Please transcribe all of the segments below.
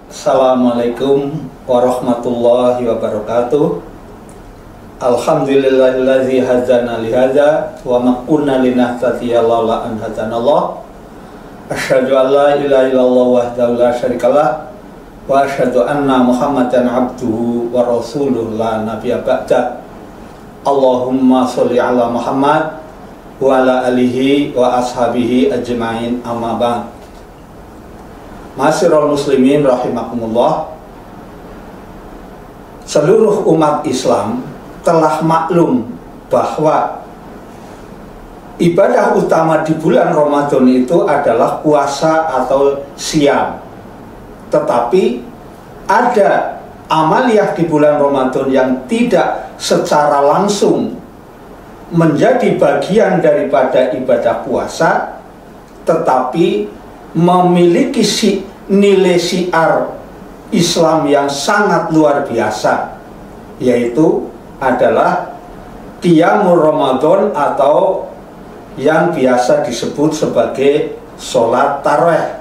Assalamualaikum warahmatullahi wabarakatuh. Alhamdulillahillazi hadzana lihadza wa ma kunna linahtadiya laula an hadanallah. Asyhadu an la ilaha illallah wahdahu la syarikalah wa asyhadu anna Muhammadan abduhu wa rasuluh la nabiyya ba'da. Allahumma sholli ala Muhammad wa ala alihi wa ashabihi ajmain, amma ba'd. Ma'asyiral muslimin rahimakumullah. Seluruh umat Islam telah maklum bahwa ibadah utama di bulan Ramadan itu adalah puasa atau siam. Tetapi ada amaliyah di bulan Ramadan yang tidak secara langsung menjadi bagian daripada ibadah puasa, tetapi memiliki nilai syiar Islam yang sangat luar biasa, yaitu adalah Qiyamul Ramadan atau yang biasa disebut sebagai sholat tarawih.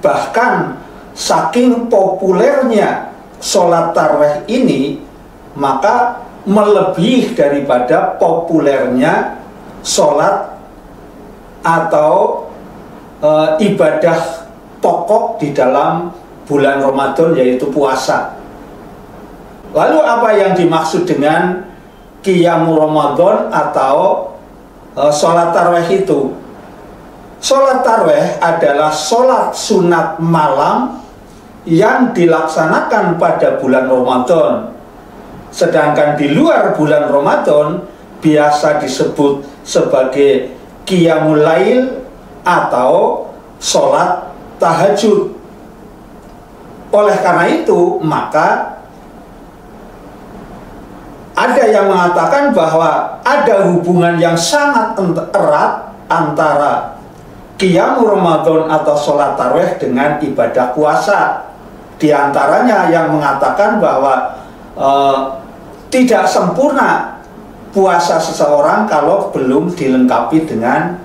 Bahkan saking populernya sholat tarawih ini, maka melebihi daripada populernya sholat atau ibadah pokok di dalam bulan Ramadan, yaitu puasa. Lalu apa yang dimaksud dengan Qiyamul Ramadan atau sholat tarawih itu? Sholat tarawih adalah sholat sunat malam yang dilaksanakan pada bulan Ramadan. Sedangkan di luar bulan Ramadan biasa disebut sebagai Qiyamul Lail atau sholat tahajud. Oleh karena itu, maka ada yang mengatakan bahwa ada hubungan yang sangat erat antara Qiyamul Ramadan atau sholat tarawih dengan ibadah puasa. Di antaranya yang mengatakan bahwa tidak sempurna puasa seseorang kalau belum dilengkapi dengan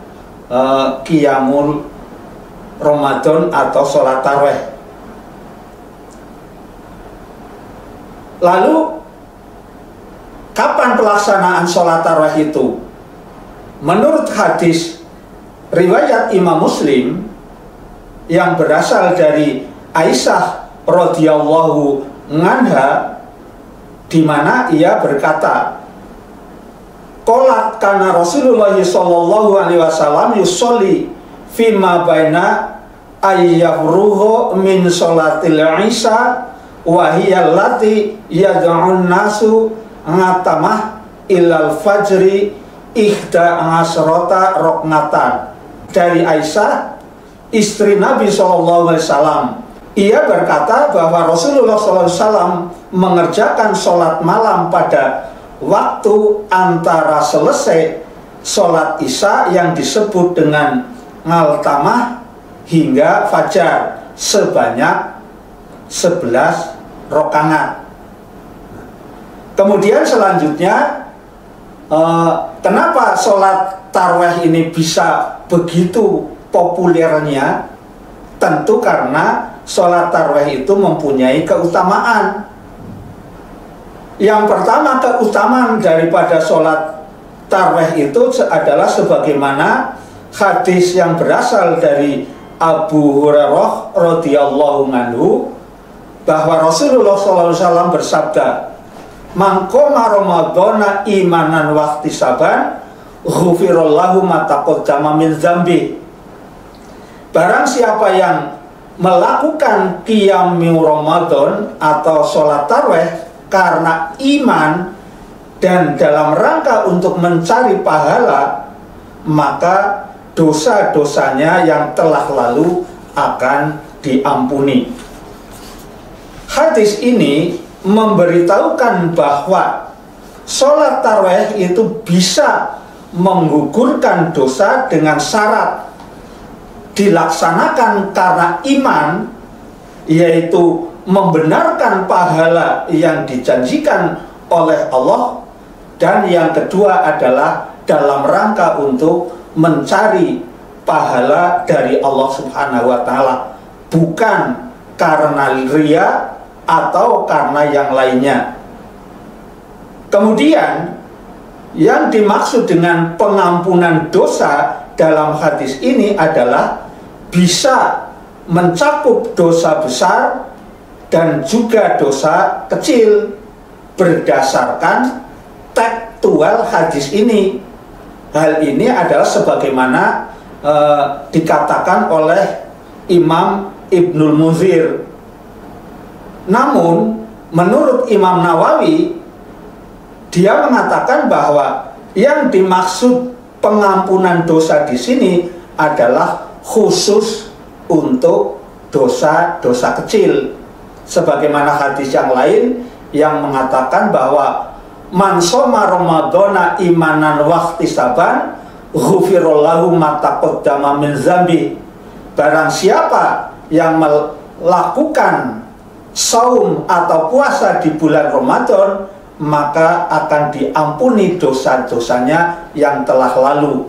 Qiyamul Ramadan atau sholat tarawih. Lalu kapan pelaksanaan sholat tarawih itu? Menurut hadis riwayat Imam Muslim yang berasal dari Aisyah radhiyallahu anha, di mana ia berkata, qolat kana Rasulullah sallallahu alaihi wasallam yusolli fima baina ayyafruhu min sholatil isya wa hiya allati yad'un nasu ngatamah ilal fajri ihda asrota roknatan. Dari Aisyah, istri Nabi SAW, ia berkata bahwa Rasulullah SAW mengerjakan sholat malam pada waktu antara selesai sholat isya yang disebut dengan ngaltamah hingga fajar sebanyak 11 rakaat. Kemudian selanjutnya, kenapa sholat tarawih ini bisa begitu populernya? Tentu karena sholat tarawih itu mempunyai keutamaan. Yang pertama, keutamaan daripada sholat tarawih itu adalah sebagaimana hadis yang berasal dari Abu Hurairah radhiyallahu anhu, bahwa Rasulullah SAW bersabda, "Man qoma Ramadhana imanan wa ihtisaban, ghufirallahu ma taqaddama min dzambi." Barang siapa yang melakukan Qiyamul Ramadan atau sholat tarawih karena iman dan dalam rangka untuk mencari pahala, maka dosa-dosanya yang telah lalu akan diampuni. Hadis ini memberitahukan bahwa sholat tarawih itu bisa menggugurkan dosa dengan syarat dilaksanakan karena iman, yaitu membenarkan pahala yang dijanjikan oleh Allah, dan yang kedua adalah dalam rangka untuk mencari pahala dari Allah Subhanahu wa Ta'ala, bukan karena ria atau karena yang lainnya. Kemudian yang dimaksud dengan pengampunan dosa dalam hadis ini adalah bisa mencakup dosa besar dan juga dosa kecil berdasarkan tekstual hadis ini. Hal ini adalah sebagaimana dikatakan oleh Imam Ibnul Munzir. Namun menurut Imam Nawawi, dia mengatakan bahwa yang dimaksud pengampunan dosa di sini adalah khusus untuk dosa-dosa kecil, sebagaimana hadis yang lain yang mengatakan bahwa man shoma ramadhana imanan wahtisaban ghufirallahu ma taqaddama min dzambi. Barang siapa yang melakukan saum atau puasa di bulan Ramadan, maka akan diampuni dosa-dosanya yang telah lalu.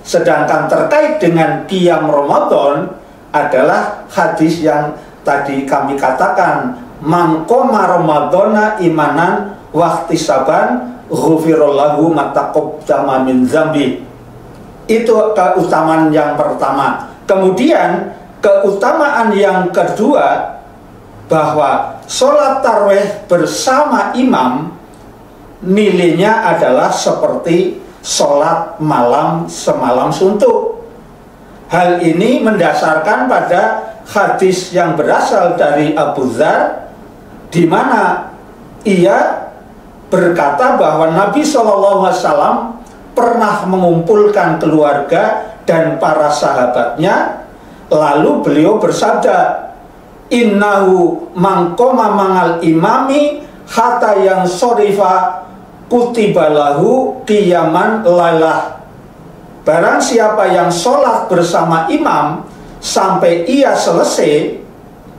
Sedangkan terkait dengan qiyam Ramadan adalah hadis yang tadi kami katakan, man qoma ramadhana imanan wahtisaban ghufirallahu ma taqaddama min dzambi. Itu keutamaan yang pertama. Kemudian keutamaan yang kedua, bahwa sholat tarawih bersama imam nilainya adalah seperti sholat malam semalam suntuk. Hal ini mendasarkan pada hadis yang berasal dari Abu Dzar, di mana ia berkata bahwa Nabi SAW pernah mengumpulkan keluarga dan para sahabatnya, lalu beliau bersabda, innahu mangkoma mangal imami hatta yang sorifa kutibalahu qiyaman lailah. Barang siapa yang sholat bersama imam sampai ia selesai,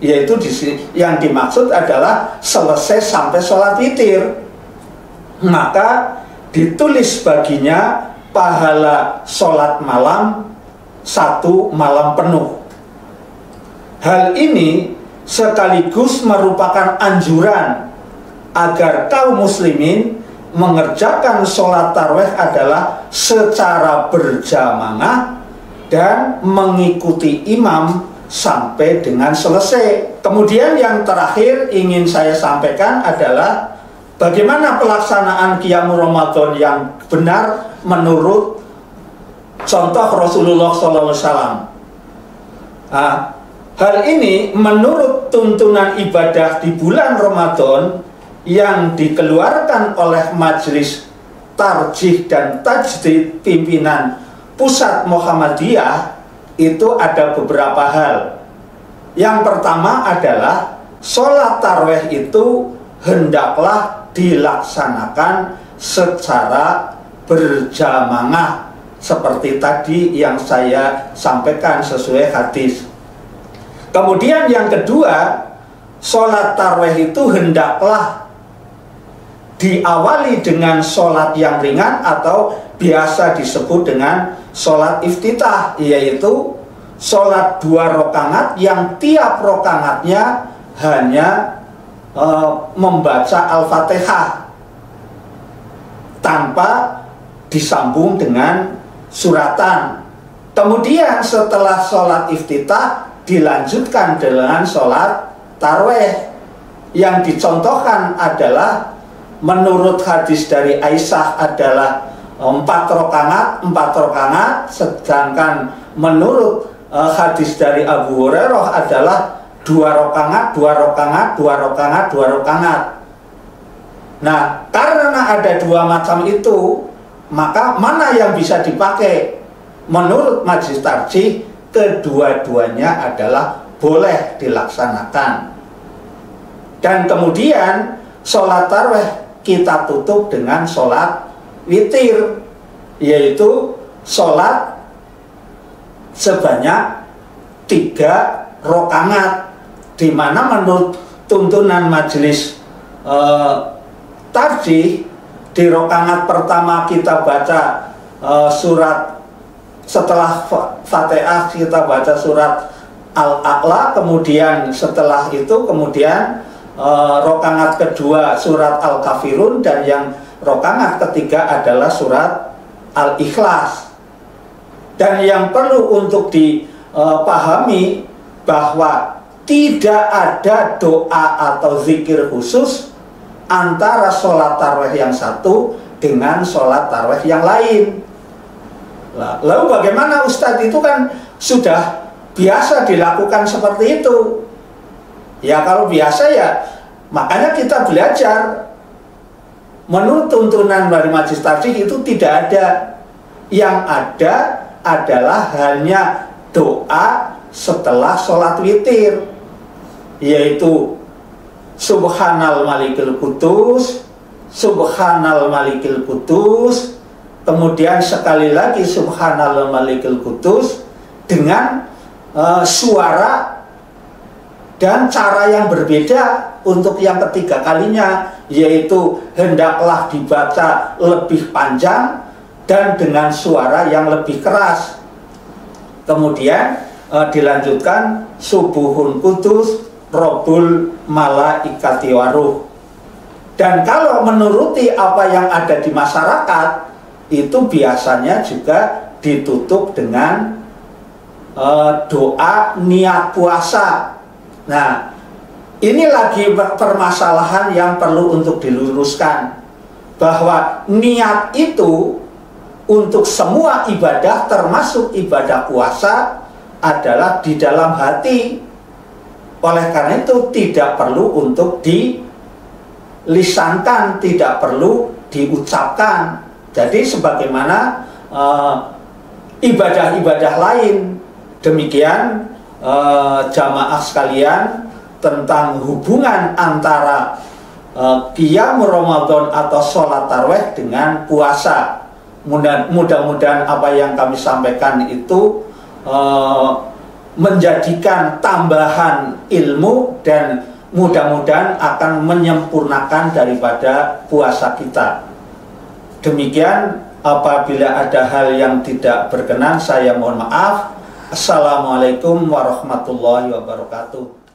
yaitu yang dimaksud adalah selesai sampai sholat witir, maka ditulis baginya pahala sholat malam 1 malam penuh. Hal ini sekaligus merupakan anjuran agar kaum muslimin mengerjakan sholat tarawih adalah secara berjamaah dan mengikuti imam sampai dengan selesai. Kemudian yang terakhir ingin saya sampaikan adalah bagaimana pelaksanaan qiyam Ramadan yang benar menurut contoh Rasulullah SAW. Hal ini menurut tuntunan ibadah di bulan Ramadan yang dikeluarkan oleh Majelis Tarjih dan Tajdid pimpinan Pusat Muhammadiyah, itu ada beberapa hal. Yang pertama adalah sholat tarawih itu hendaklah dilaksanakan secara berjamaah seperti tadi yang saya sampaikan sesuai hadis. Kemudian yang kedua, sholat tarawih itu hendaklah diawali dengan sholat yang ringan atau biasa disebut dengan sholat iftitah, yaitu sholat 2 rakaat yang tiap rakaatnya hanya membaca Al-Fatihah tanpa disambung dengan suratan. Kemudian setelah sholat iftitah dilanjutkan dengan sholat tarawih. Yang dicontohkan adalah menurut hadis dari Aisyah adalah 4 rakaat, sedangkan menurut hadis dari Abu Hurairah adalah 2 rakaat. Nah, karena ada 2 macam itu, maka mana yang bisa dipakai? Menurut Majelis Tarjih, kedua-duanya adalah boleh dilaksanakan. Dan kemudian sholat tarawih kita tutup dengan sholat witir. yaitu sholat sebanyak 3 rakaat, di mana menurut tuntunan majelis tarjih, di rakaat pertama kita baca surat, setelah Fatihah kita baca surat Al-A'la, kemudian setelah itu kemudian rakaat kedua surat Al-Kafirun, dan yang rakaat ketiga adalah surat Al-Ikhlas. Dan yang perlu untuk dipahami bahwa tidak ada doa atau zikir khusus antara sholat tarawih yang satu dengan sholat tarawih yang lain. Lalu bagaimana Ustadz? Itu kan sudah biasa dilakukan seperti itu. Ya kalau biasa ya, makanya kita belajar. Menurut tuntunan dari majelis tarjih itu tidak ada. Yang ada adalah hanya doa setelah sholat witir, yaitu Subhanal Malikil Qudus, Subhanal Malikil Qudus, kemudian sekali lagi Subhanal Malikil Qudus, dengan suara dan cara yang berbeda untuk yang ketiga kalinya, yaitu hendaklah dibaca lebih panjang dan dengan suara yang lebih keras. Kemudian dilanjutkan Subuhun Qudus Rabbul Malaikati Waruh. Dan kalau menuruti apa yang ada di masyarakat, itu biasanya juga ditutup dengan doa niat puasa. Nah, ini lagi permasalahan yang perlu untuk diluruskan, bahwa niat itu untuk semua ibadah termasuk ibadah puasa adalah di dalam hati. Oleh karena itu tidak perlu untuk dilisankan, tidak perlu diucapkan. Jadi sebagaimana ibadah-ibadah lain. Demikian jamaah sekalian, tentang hubungan antara qiyam Ramadan atau sholat tarawih dengan puasa. Mudah-mudahan apa yang kami sampaikan itu menjadikan tambahan ilmu, dan mudah-mudahan akan menyempurnakan daripada puasa kita. Demikian, apabila ada hal yang tidak berkenan, saya mohon maaf. Assalamualaikum warahmatullahi wabarakatuh.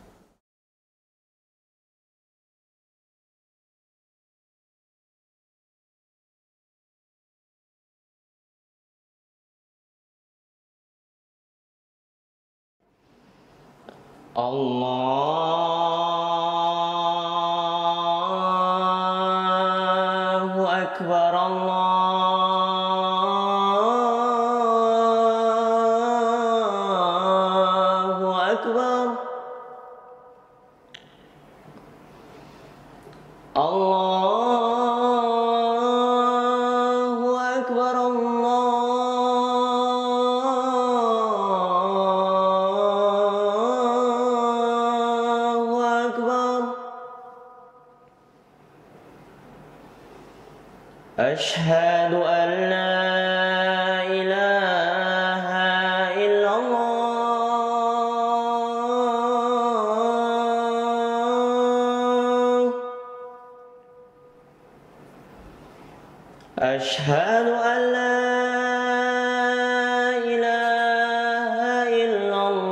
Allahu Akbar, Allahu Akbar, Allahu Akbar, Allahu Akbar. Ashhadu an la ilaha illallah. Ashhadu an la ilaha illallah.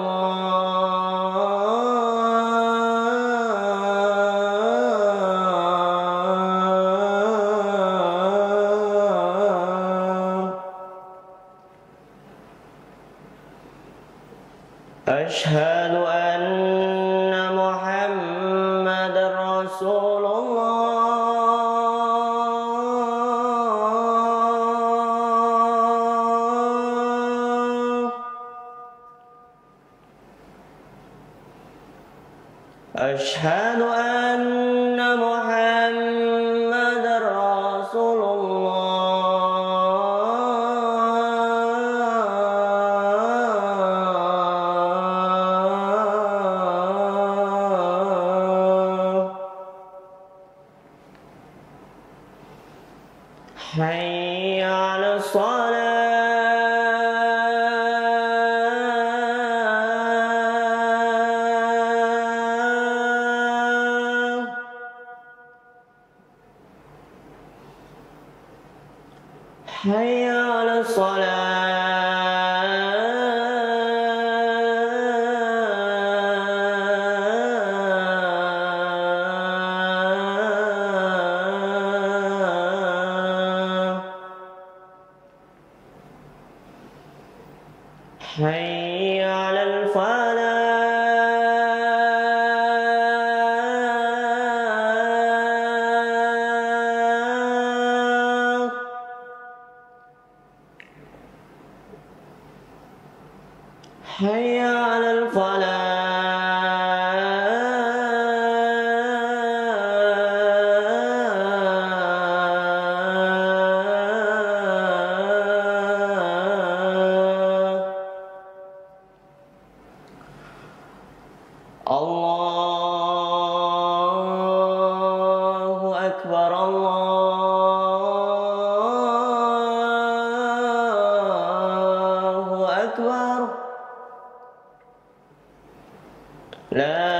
Ashhadu anna Muhammadar Rasulullah. Ashhadu anna Muhammadar Rasulullah. Hayya 'alas shalah. حي على الصلاة حي على الفلاح حي على الفلاح الله أكبر الله أكبر لا